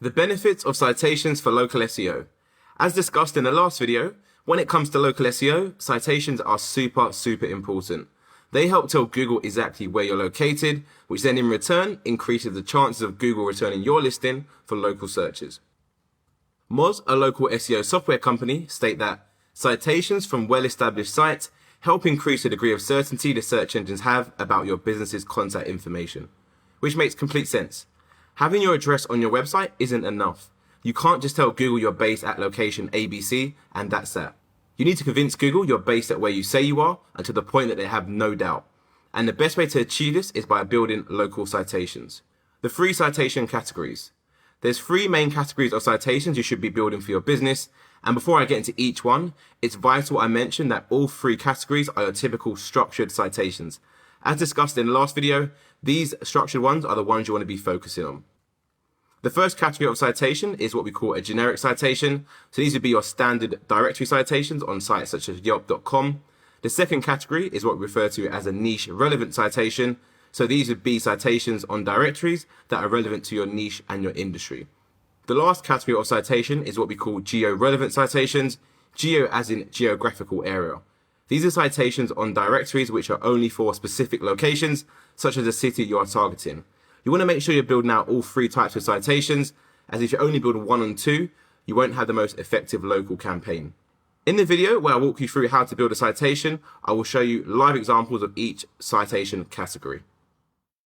The benefits of citations for local SEO. As discussed in the last video, when it comes to local SEO, citations are super important. They help tell Google exactly where you're located, which then in return increases the chances of Google returning your listing for local searches. Moz, a local SEO software company, state that citations from well-established sites help increase the degree of certainty the search engines have about your business's contact information, which makes complete sense. Having your address on your website isn't enough. You can't just tell Google you're based at location ABC and that's that. You need to convince Google you're based at where you say you are and to the point that they have no doubt. And the best way to achieve this is by building local citations. The 3 citation categories. There's 3 main categories of citations you should be building for your business. And before I get into each one, it's vital I mention that all 3 categories are your typical structured citations. As discussed in the last video, these structured ones are the ones you want to be focusing on. The first category of citation is what we call a generic citation. So these would be your standard directory citations on sites such as yelp.com. The second category is what we refer to as a niche relevant citation. So these would be citations on directories that are relevant to your niche and your industry. The last category of citation is what we call geo-relevant citations, geo as in geographical area. These are citations on directories which are only for specific locations, such as the city you are targeting. You want to make sure you're building out all 3 types of citations, as if you only build 1 and 2, you won't have the most effective local campaign. In the video where I walk you through how to build a citation, I will show you live examples of each citation category.